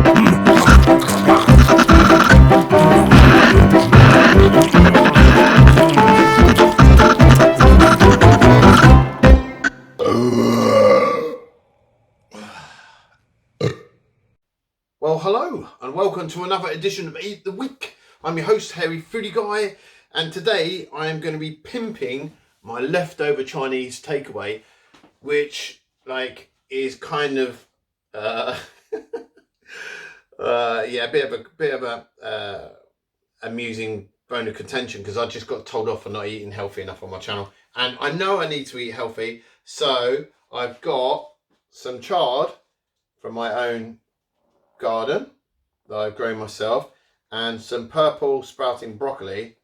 Well, hello and welcome to another edition of Eat the Week. I'm your host, Hairy Foodie Guy, and today I am going to be pimping my leftover Chinese takeaway, which is kind of a bit of a amusing bone of contention, because I just got told off for not eating healthy enough on my channel, and I know I need to eat healthy. So I've got some chard from my own garden that I've grown myself, and some purple sprouting broccoli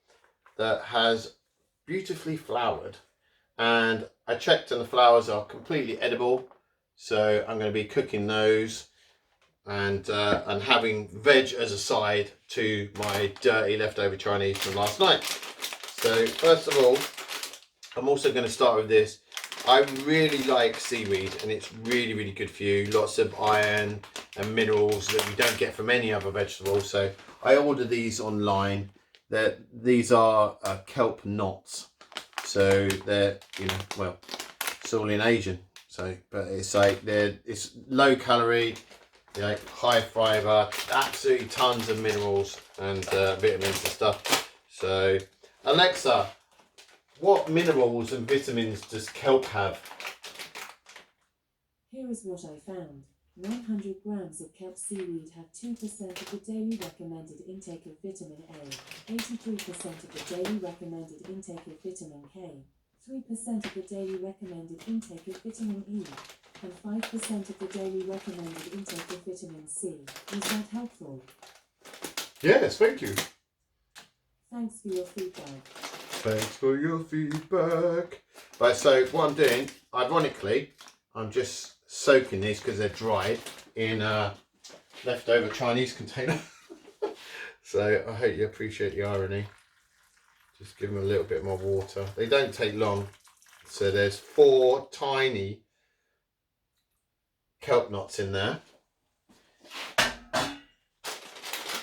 that has beautifully flowered, and I checked and the flowers are completely edible, so I'm going to be cooking those and having veg as a side to my dirty leftover Chinese from last night. So first of all, I'm also going to start with this. I really like seaweed, and it's really, really good for you. Lots of iron and minerals that you don't get from any other vegetable. So I ordered these online. These are kelp knots. So they're, it's all in Asian. So, but it's it's low calorie, high fiber, absolutely tons of minerals and vitamins and stuff. So Alexa, what minerals and vitamins does kelp have? Here is what I found. 100 grams of kelp seaweed have 2% of the daily recommended intake of vitamin A, 83% of the daily recommended intake of vitamin K, 3% of the daily recommended intake of vitamin E, and 5% of the daily recommended intake of vitamin C. Is that helpful? Yes, thank you. Thanks for your feedback. Thanks for your feedback. Right, so what I'm doing, ironically, I'm just soaking these because they're dried in a leftover Chinese container. So I hope you appreciate the irony. Just give them a little bit more water. They don't take long. So there's 4 tiny kelp knots in there.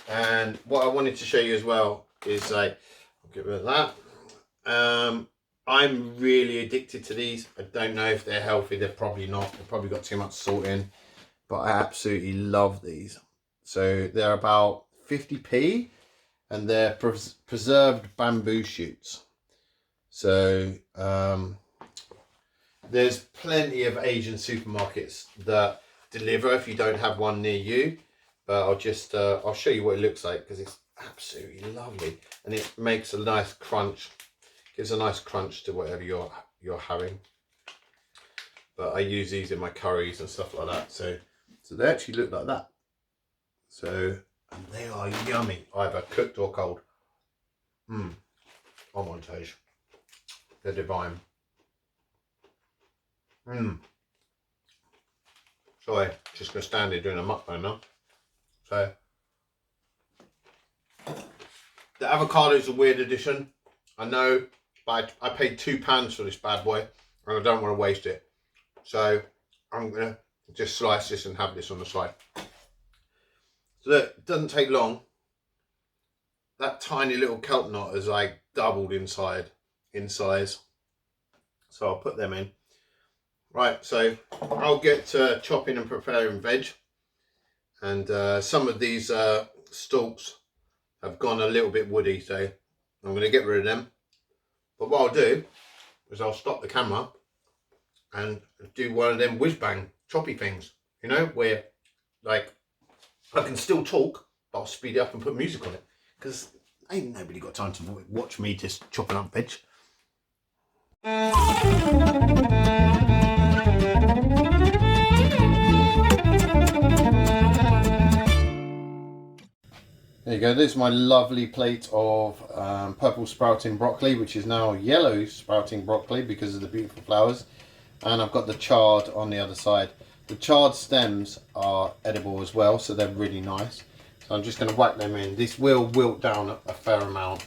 And what I wanted to show you as well is I'll get rid of that. I'm really addicted to these. I don't know if they're healthy. They're probably not. They've probably got too much salt in, but I absolutely love these. So they're about 50p, and they're preserved bamboo shoots. So there's plenty of Asian supermarkets that deliver if you don't have one near you, but I'll show you what it looks like, because it's absolutely lovely, and it makes a nice crunch. Gives a nice crunch to whatever you're having. But I use these in my curries and stuff like that. So they actually look like that. So, and they are yummy, either cooked or cold. On montage. They're divine. Sorry, just gonna stand here doing a mukbang now. So the avocado is a weird addition, I know. But I paid £2 for this bad boy, and I don't want to waste it. So I'm going to just slice this and have this on the side. So look, it doesn't take long. That tiny little kelp knot has doubled in size. So I'll put them in. Right, so I'll get chopping and preparing veg. And some of these stalks have gone a little bit woody, so I'm going to get rid of them. But what I'll do is I'll stop the camera and do one of them whiz bang choppy things, where I can still talk, but I'll speed it up and put music on it, because ain't nobody got time to watch me just chopping up veg. There you go, there's my lovely plate of purple sprouting broccoli, which is now yellow sprouting broccoli because of the beautiful flowers. And I've got the chard on the other side. The chard stems are edible as well, so they're really nice. So I'm just going to whack them in. This will wilt down a fair amount,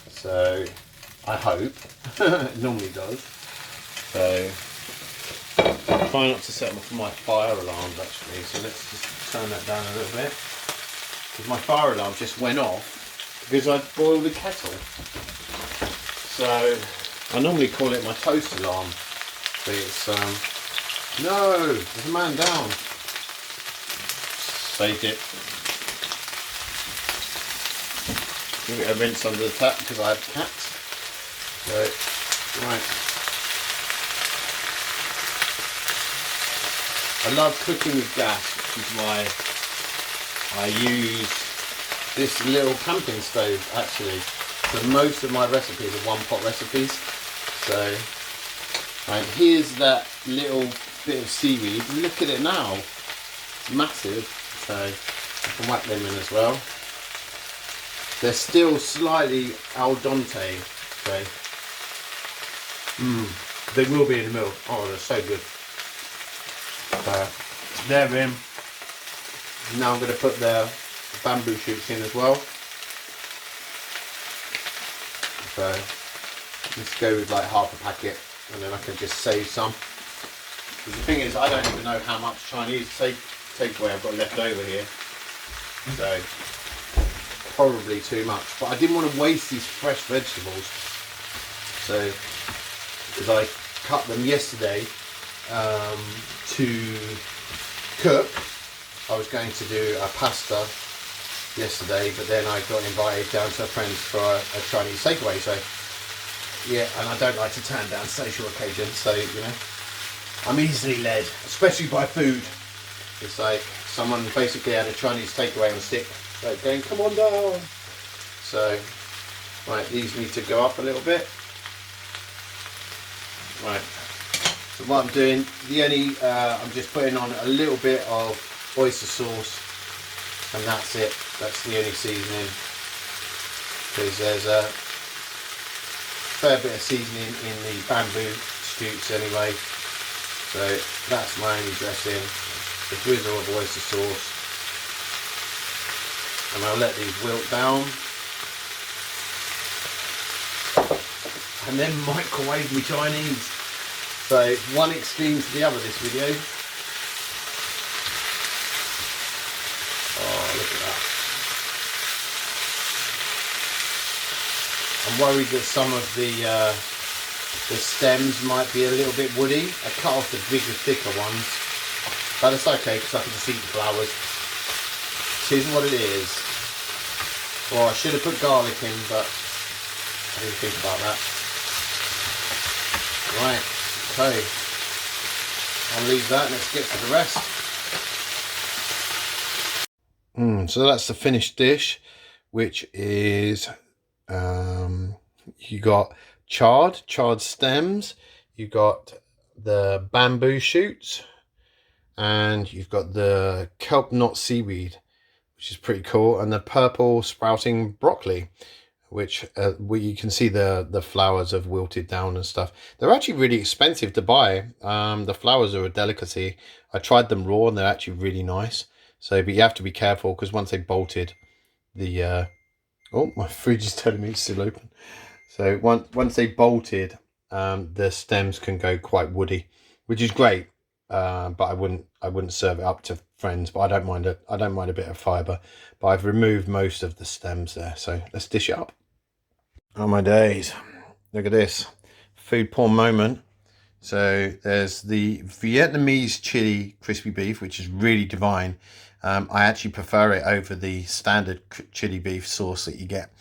so I hope. It normally does. So try not to set off my fire alarms actually, so let's just turn that down a little bit because my fire alarm just went off because I boiled the kettle. So I normally call it my toast alarm, but it's no, there's a man down. Saved it. Give it a rinse under the tap because I have cats. So right. I love cooking with gas, which is why I use this little camping stove actually. So most of my recipes are one-pot recipes. So, right, here's that little bit of seaweed. Look at it now. It's massive. So I can whack them in as well. They're still slightly al dente. So, they will be in the middle. Oh, they're so good. They're in. Now I'm going to put the bamboo shoots in as well. So let's go with like half a packet, and then I can just save some. Because the thing is, I don't even know how much Chinese takeaway I've got left over here. So probably too much. But I didn't want to waste these fresh vegetables. So because I cut them yesterday to cook. I was going to do a pasta yesterday, but then I got invited down to a friend's for a Chinese takeaway. So yeah, and I don't like to turn down social occasions. So you know, I'm easily led, especially by food. It's like someone basically had a Chinese takeaway on stick, like going, "Come on down." So right, these need to go up a little bit. Right. So what I'm doing, I'm just putting on a little bit of oyster sauce, and that's it. That's the only seasoning, because there's a fair bit of seasoning in the bamboo shoots anyway. So that's my only dressing, the drizzle of oyster sauce, and I'll let these wilt down, and then microwave my Chinese. So one extreme to the other this video. Oh, look at that. I'm worried that some of the stems might be a little bit woody. I cut off the bigger, thicker ones, but it's okay because I can just eat the flowers. This is what it is. Well, I should have put garlic in, but I didn't think about that. Right. Okay, I'll leave that. Let's get to the rest. So that's the finished dish, which is you got chard stems, you got the bamboo shoots, and you've got the kelp knot seaweed, which is pretty cool, and the purple sprouting broccoli, which where you can see the flowers have wilted down and stuff. They're actually really expensive to buy. The flowers are a delicacy. I tried them raw and they're actually really nice. So, but you have to be careful because once they bolted, the oh, my fridge is telling me it's still open. So once they bolted, the stems can go quite woody, which is great. But I wouldn't serve it up to friends. But I don't mind it. I don't mind a bit of fibre. But I've removed most of the stems there. So let's dish it up. Oh my days, look at this food porn moment. So there's the Vietnamese chili crispy beef, which is really divine. I actually prefer it over the standard chili beef sauce that you get.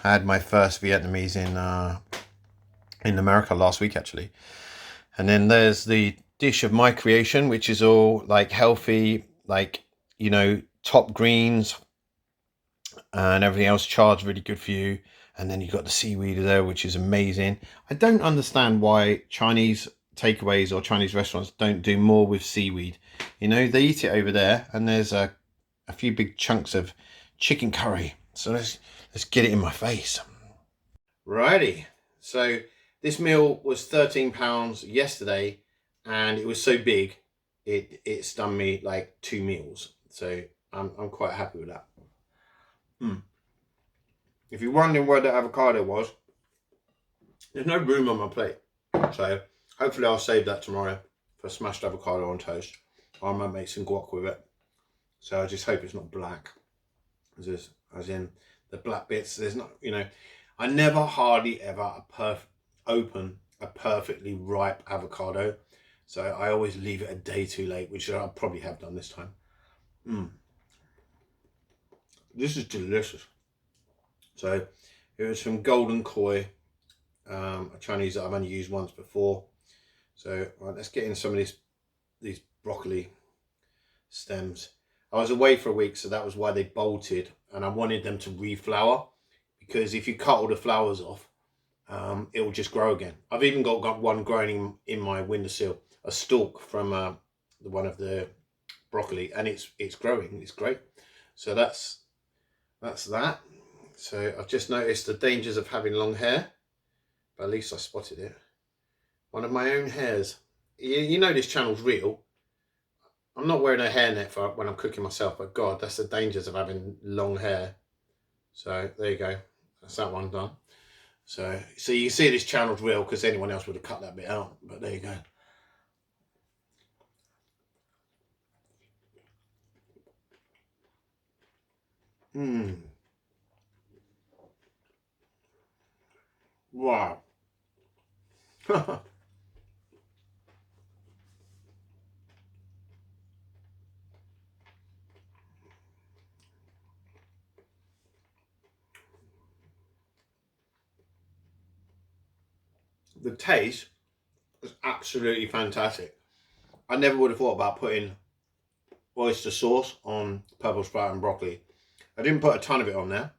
I had my first Vietnamese in America last week actually. And then there's the dish of my creation, which is all like healthy, like, you know, top greens and everything else. Chard's really good for you. And then you've got the seaweed there, which is amazing. I don't understand why Chinese takeaways or Chinese restaurants don't do more with seaweed. You know, they eat it over there, and there's a few big chunks of chicken curry. So let's get it in my face. Righty. So this meal was £13 yesterday, and it was so big, it stunned me like 2 meals. So I'm quite happy with that. If you're wondering where the avocado was, there's no room on my plate. So hopefully I'll save that tomorrow for smashed avocado on toast. I might make some guac with it. So I just hope it's not black, as in the black bits. There's not, you know, I never hardly ever open a perfectly ripe avocado. So I always leave it a day too late, which I probably have done this time. This is delicious. So it was from Golden Koi, a Chinese that I've only used once before. So right, let's get in some of these broccoli stems. I was away for a week, so that was why they bolted, and I wanted them to reflower, because if you cut all the flowers off, it will just grow again. I've even got one growing in my windowsill, a stalk from one of the broccoli, and it's growing. It's great. So that's that. So I've just noticed the dangers of having long hair, but at least I spotted it. One of my own hairs. You know this channel's real. I'm not wearing a hairnet for when I'm cooking myself, but God, that's the dangers of having long hair. So there you go. That's that one done. So you can see this channel's real, because anyone else would have cut that bit out. But there you go. Wow. The taste was absolutely fantastic. I never would have thought about putting oyster sauce on purple sprout and broccoli. I didn't put a ton of it on there,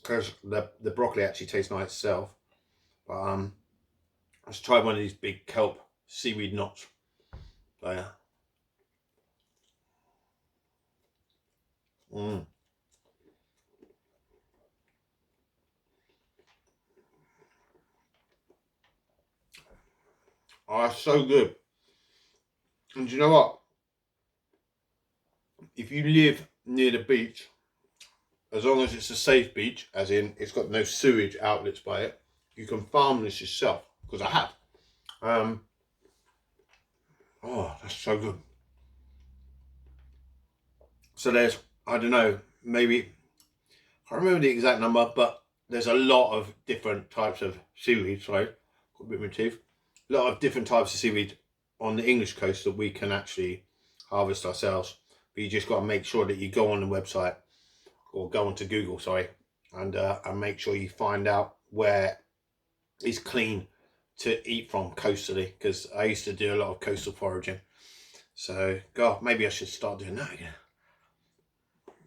because the broccoli actually tastes nice itself. But let's try one of these big kelp seaweed knots. So yeah. Oh, it's so good. And do you know what? If you live near the beach, as long as it's a safe beach, as in it's got no sewage outlets by it, you can farm this yourself, because I have. Oh, that's so good. So there's, I don't know, maybe, I can't remember the exact number, but there's a lot of different types of seaweed. Sorry, got a bit of my teeth. A lot of different types of seaweed on the English coast that we can actually harvest ourselves. But you just got to make sure that you go on the website, or go onto Google, sorry, and make sure you find out where is clean to eat from coastally, because I used to do a lot of coastal foraging. So, God, maybe I should start doing that again.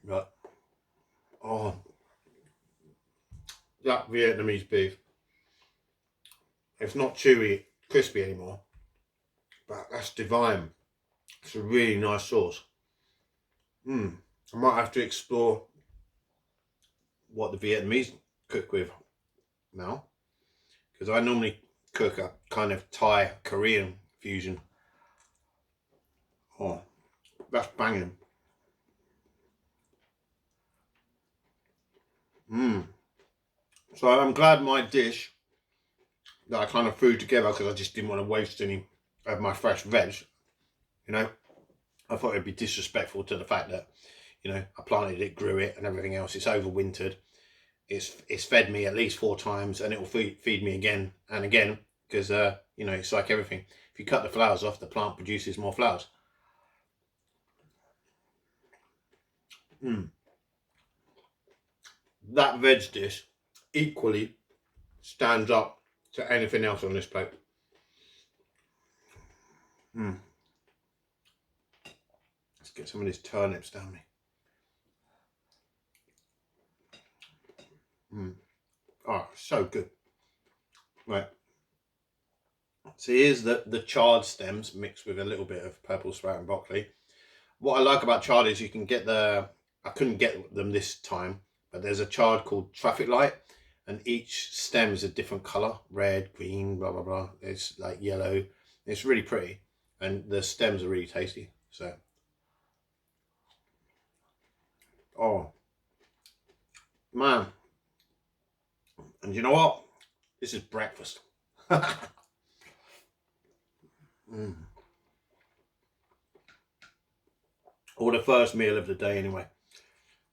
But, oh, that Vietnamese beef, it's not chewy, crispy anymore, but that's divine. It's a really nice sauce. I might have to explore what the Vietnamese cook with now, because I normally cook a kind of Thai Korean fusion. Oh, that's banging. So I'm glad my dish that I kind of threw together, because I just didn't want to waste any of my fresh veg, you know. I thought it'd be disrespectful to the fact that, you know, I planted it, grew it and everything else. It's overwintered. It's fed me at least 4 times, and it will feed me again and again, because you know, it's like everything. If you cut the flowers off, the plant produces more flowers. That veg dish equally stands up to anything else on this plate. Let's get some of these turnips down me. Oh, so good. Right. So here's the chard stems mixed with a little bit of purple sprout and broccoli. What I like about chard is you can get I couldn't get them this time, but there's a chard called traffic light, and each stem is a different color: red, green, blah blah blah. It's like yellow. It's really pretty, and the stems are really tasty. So, oh man, and you know what? This is breakfast. Or the first meal of the day anyway.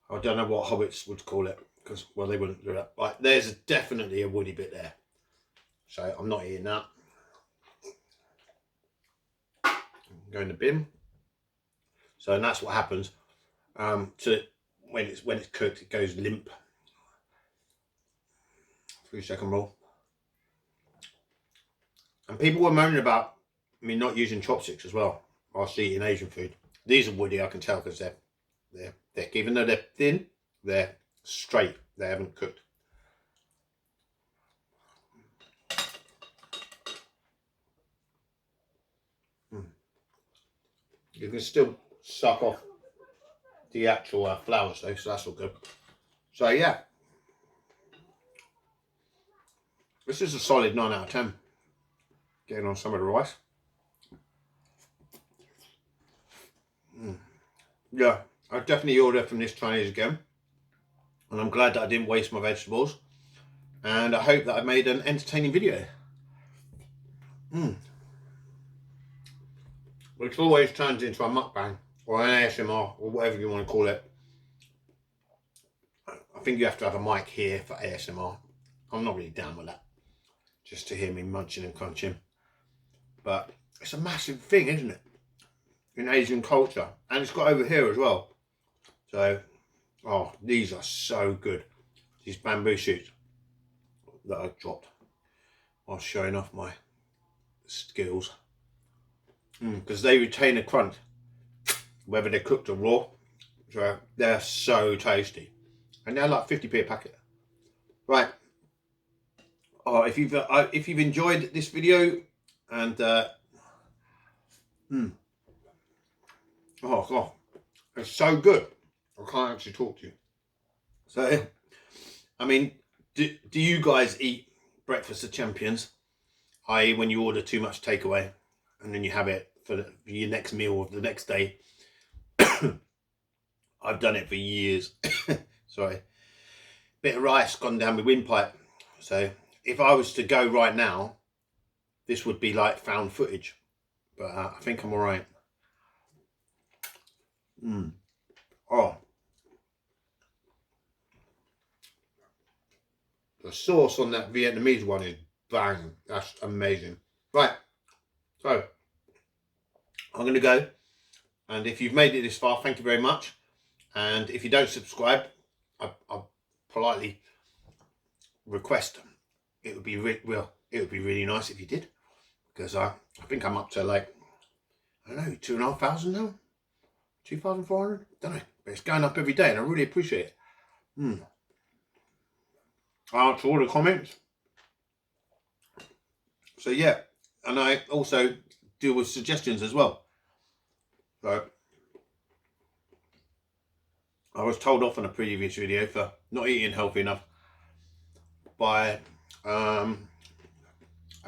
I don't know what hobbits would call it, because, well, they wouldn't do that. Right, there's definitely a woody bit there. So I'm not eating that. Go in the bin. So, and that's what happens to when it's cooked, it goes limp. 3-second rule. And people were moaning about me not using chopsticks as well whilst eating Asian food. These are woody, I can tell, because they're thick. Even though they're thin, they're straight. They haven't cooked. You can still suck off the actual flowers though, so that's all good. So yeah, this is a solid 9 out of 10. Getting on some of the rice. Yeah, I'd definitely order from this Chinese again. And I'm glad that I didn't waste my vegetables. And I hope that I made an entertaining video. Which always turns into a mukbang or an ASMR or whatever you want to call it. I think you have to have a mic here for ASMR. I'm not really down with that. Just to hear me munching and crunching. But it's a massive thing, isn't it? In Asian culture. And it's got over here as well. So, oh, these are so good. These bamboo shoots that I dropped while showing off my skills. Because they retain a crunch, whether they're cooked or raw. So they're so tasty. And they're like 50p a packet. Right. Oh, if you've enjoyed this video and oh god, it's so good. I can't actually talk to you. So, I mean, do you guys eat breakfast of champions? I.e. when you order too much takeaway and then you have it for your next meal of the next day. I've done it for years. Sorry. Bit of rice gone down my windpipe. So if I was to go right now, this would be like found footage. But I think I'm alright. Oh. The sauce on that Vietnamese one is bang. That's amazing. Right. So, I'm going to go. And if you've made it this far, thank you very much. And if you don't subscribe, I politely request it would be really nice if you did, because I think I'm up to like, I don't know, 2,500 now, 2,400. Don't know, but it's going up every day, and I really appreciate it. I answer all the comments. So yeah, and I also deal with suggestions as well. So I was told off in a previous video for not eating healthy enough by I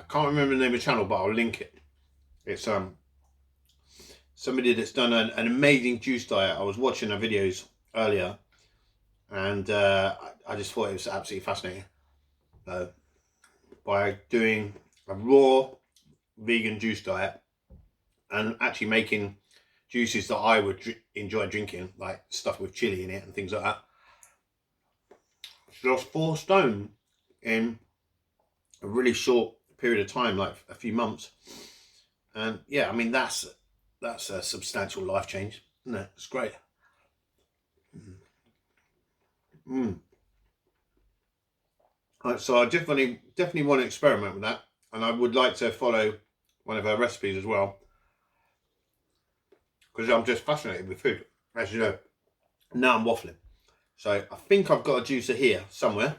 can't remember the name of the channel, but I'll link it. It's somebody that's done an amazing juice diet. I was watching her videos earlier, and I just thought it was absolutely fascinating. By doing a raw vegan juice diet and actually making juices that I would enjoy drinking, like stuff with chili in it and things like that. She lost 4 stone in a really short period of time, like a few months. And yeah, I mean, that's a substantial life change, isn't it? It's great. Right, so I definitely want to experiment with that, and I would like to follow one of her recipes as well, because I'm just fascinated with food, as you know. Now I'm waffling. So I think I've got a juicer here somewhere.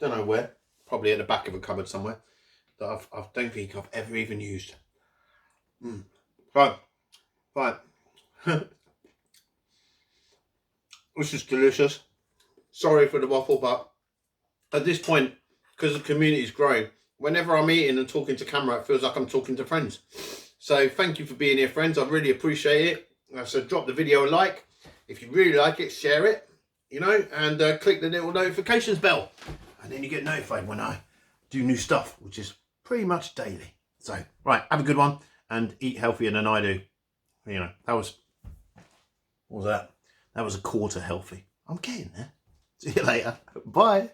Don't know where. Probably at the back of a cupboard somewhere. That I don't think I've ever even used. Right. This is delicious. Sorry for the waffle, but at this point, because the community is growing, whenever I'm eating and talking to camera, it feels like I'm talking to friends. So thank you for being here, friends. I really appreciate it. So drop the video a like. If you really like it, share it, you know, and click the little notifications bell. And then you get notified when I do new stuff, which is pretty much daily. So, right, have a good one and eat healthier than I do. You know, that was What was that? That was a quarter healthy. I'm getting there. See you later. Bye.